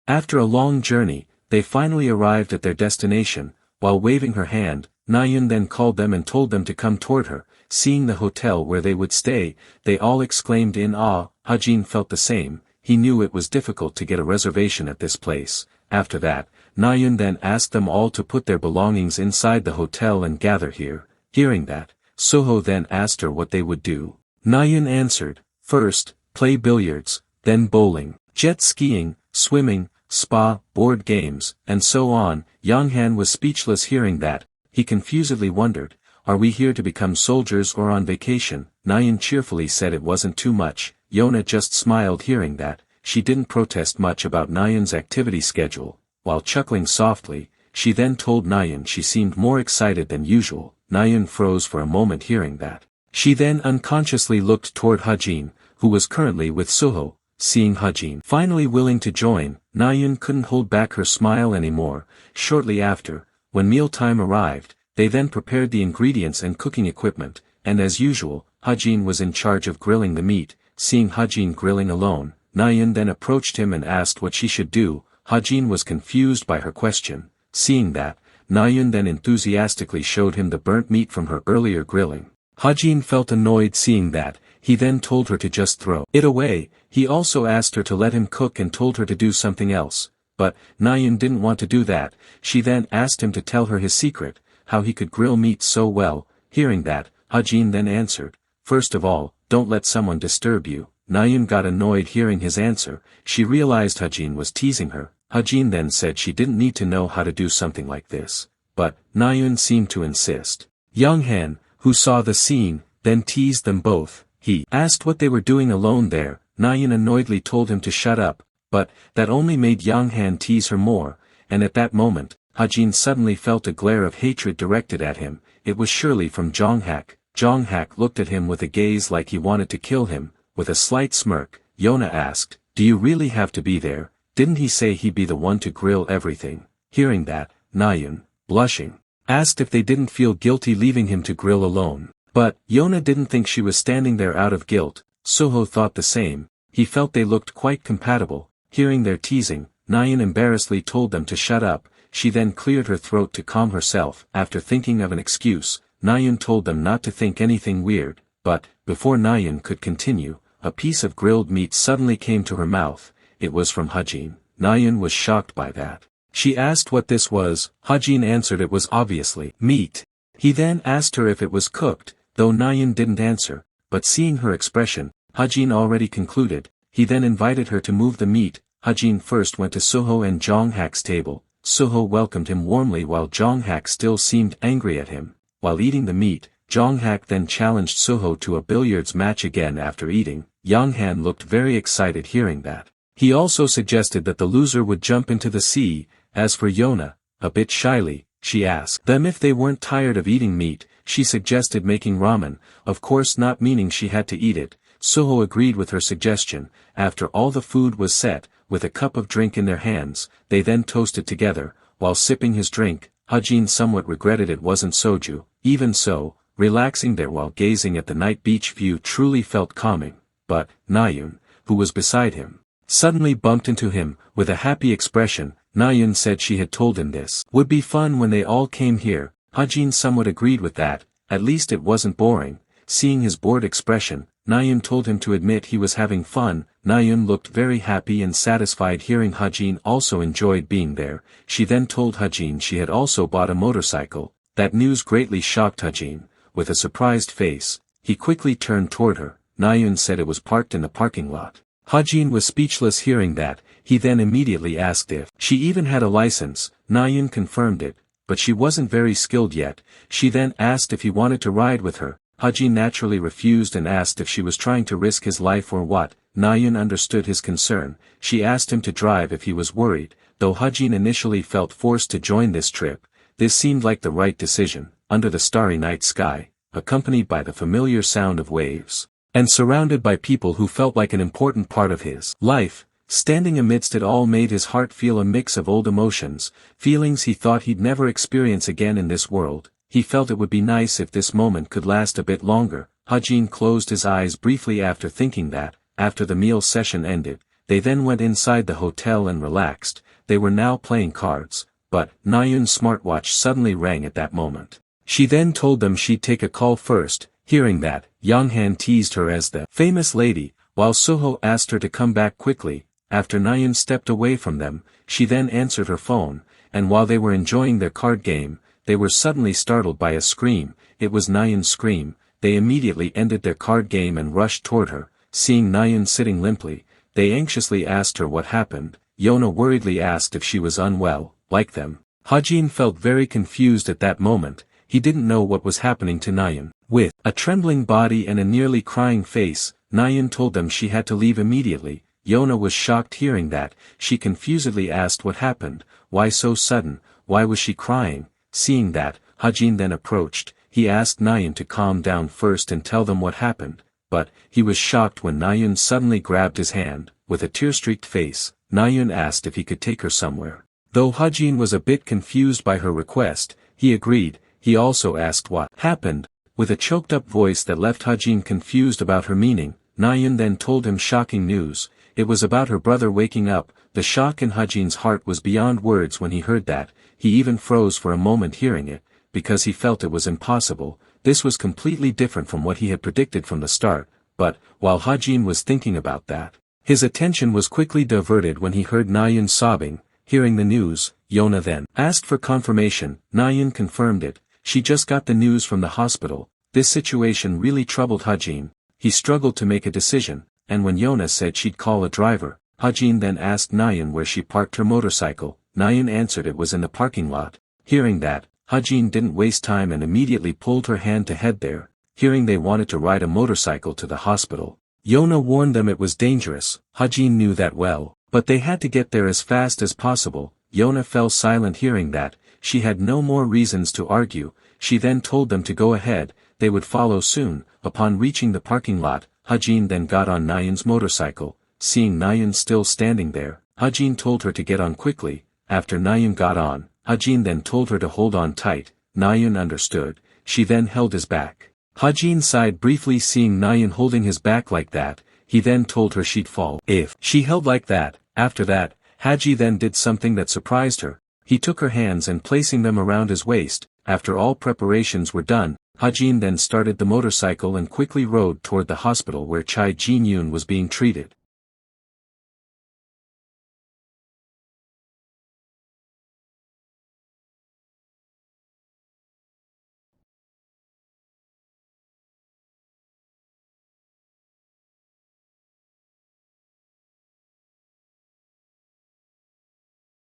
After a long journey, they finally arrived at their destination. While waving her hand, Nayun then called them and told them to come toward her. Seeing the hotel where they would stay, they all exclaimed in awe. Hajin felt the same. He knew it was difficult to get a reservation at this place. After that, Nayun then asked them all to put their belongings inside the hotel and gather here. Hearing that, Soho then asked her what they would do. Nayun answered, first, play billiards, then bowling, jet skiing, swimming, spa, board games, and so on. Yonghan was speechless hearing that. He confusedly wondered, are we here to become soldiers or on vacation? Nayun cheerfully said it wasn't too much. Yona just smiled hearing that. She didn't protest much about Nayun's activity schedule. While chuckling softly, she then told Nayun she seemed more excited than usual. Nayun froze for a moment hearing that. She then unconsciously looked toward Hajin, who was currently with Soho. Seeing Hajin finally willing to join, Nayun couldn't hold back her smile anymore. Shortly after, when mealtime arrived, they then prepared the ingredients and cooking equipment, and as usual, Hajin was in charge of grilling the meat. Seeing Hajin grilling alone, Nayun then approached him and asked what she should do. Hajin was confused by her question. Seeing that, Nayun then enthusiastically showed him the burnt meat from her earlier grilling. Hajin felt annoyed seeing that. He then told her to just throw it away. He also asked her to let him cook and told her to do something else. But, Nayun didn't want to do that. She then asked him to tell her his secret, how he could grill meat so well. Hearing that, Hajin then answered, first of all, don't let someone disturb you. Nayun got annoyed hearing his answer. She realized Hajin was teasing her. Hajin then said she didn't need to know how to do something like this. But, Nayun seemed to insist. Yonghan, who saw the scene, then teased them both. He asked what they were doing alone there. Nayun annoyedly told him to shut up, but that only made Yonghan tease her more, and at that moment, Hajin suddenly felt a glare of hatred directed at him. It was surely from Jonghak. Jonghak looked at him with a gaze like he wanted to kill him. With a slight smirk, Yona asked, do you really have to be there? Didn't he say he'd be the one to grill everything? Hearing that, Nayun, blushing, asked if they didn't feel guilty leaving him to grill alone. But, Yona didn't think she was standing there out of guilt. Soho thought the same. He felt they looked quite compatible. Hearing their teasing, Nayun embarrassedly told them to shut up. She then cleared her throat to calm herself. After thinking of an excuse, Nayun told them not to think anything weird. But, before Nayun could continue, a piece of grilled meat suddenly came to her mouth. It was from Hajin. Nayun was shocked by that. She asked what this was. Hajin answered it was obviously meat. He then asked her if it was cooked, though Nayun didn't answer, but seeing her expression, Hajin already concluded. He then invited her to move the meat. Hajin first went to Soho and Jonghak's table. Soho welcomed him warmly while Jonghak still seemed angry at him. While eating the meat, Jonghak then challenged Soho to a billiards match again after eating. Yonghan looked very excited hearing that. He also suggested that the loser would jump into the sea. As for Yona, a bit shyly, she asked them if they weren't tired of eating meat. She suggested making ramen, of course not meaning she had to eat it. Soho agreed with her suggestion. After all the food was set, with a cup of drink in their hands, they then toasted together. While sipping his drink, Hajin somewhat regretted it wasn't soju. Even so, relaxing there while gazing at the night beach view truly felt calming. But, Nayun, who was beside him, suddenly bumped into him. With a happy expression, Nayun said she had told him this would be fun when they all came here. Hajin somewhat agreed with that. At least it wasn't boring. Seeing his bored expression, Nayun told him to admit he was having fun. Nayun looked very happy and satisfied hearing Hajin also enjoyed being there. She then told Hajin she had also bought a motorcycle. That news greatly shocked Hajin. With a surprised face, he quickly turned toward her. Nayun said it was parked in the parking lot. Hajin was speechless hearing that. He then immediately asked if she even had a license. Nayun confirmed it, but she wasn't very skilled yet. She then asked if he wanted to ride with her. Hajin naturally refused and asked if she was trying to risk his life or what. Nayun understood his concern. She asked him to drive if he was worried. Though Hajin initially felt forced to join this trip, this seemed like the right decision. Under the starry night sky, accompanied by the familiar sound of waves, and surrounded by people who felt like an important part of his life, standing amidst it all made his heart feel a mix of old emotions, feelings he thought he'd never experience again in this world. He felt it would be nice if this moment could last a bit longer. Hajin closed his eyes briefly after thinking that. After the meal session ended, They then went inside the hotel and relaxed. They were now playing cards, but Nayun's smartwatch suddenly rang at that moment. She then told them she'd take a call first. Hearing that, Yonghan teased her as the famous lady, while Suho asked her to come back quickly. After Nayun stepped away from them, she then answered her phone, and while they were enjoying their card game, they were suddenly startled by a scream. It was Nayun's scream. They immediately ended their card game and rushed toward her. Seeing Nayun sitting limply, they anxiously asked her what happened. Yona worriedly asked if she was unwell, like them. Hajin felt very confused at that moment. He didn't know what was happening to Nayun. With a trembling body and a nearly crying face, Nayun told them she had to leave immediately. Yona was shocked hearing that. She confusedly asked what happened, why so sudden, why was she crying? Seeing that, Hajin then approached. He asked Nayun to calm down first and tell them what happened, but he was shocked when Nayun suddenly grabbed his hand. With a tear-streaked face, Nayun asked if he could take her somewhere. Though Hajin was a bit confused by her request, he agreed. He also asked what happened. With a choked-up voice that left Hajin confused about her meaning, Nayun then told him shocking news. It was about her brother waking up. The shock in Hajin's heart was beyond words when he heard that. He even froze for a moment hearing it, because he felt it was impossible. This was completely different from what he had predicted from the start, but, while Hajin was thinking about that, his attention was quickly diverted when he heard Nayun sobbing. Hearing the news, Yona then asked for confirmation. Nayun confirmed it. She just got the news from the hospital. This situation really troubled Hajin. He struggled to make a decision, and when Yona said she'd call a driver, Hajin then asked Nayun where she parked her motorcycle. Nayun answered it was in the parking lot. Hearing that, Hajin didn't waste time and immediately pulled her hand to head there. Hearing they wanted to ride a motorcycle to the hospital, Yona warned them it was dangerous. Hajin knew that well, but they had to get there as fast as possible. Yona fell silent hearing that. She had no more reasons to argue. She then told them to go ahead. They would follow soon. Upon reaching the parking lot, Hajin then got on Nayun's motorcycle. Seeing Nayun still standing there, Hajin told her to get on quickly. After Nayun got on, Hajin then told her to hold on tight. Nayun understood. She then held his back. Hajin sighed briefly seeing Nayun holding his back like that. He then told her she'd fall if she held like that. After that, Haji then did something that surprised her. He took her hands and placing them around his waist. After all preparations were done, Hajin then started the motorcycle and quickly rode toward the hospital where Chai Jin-yoon was being treated.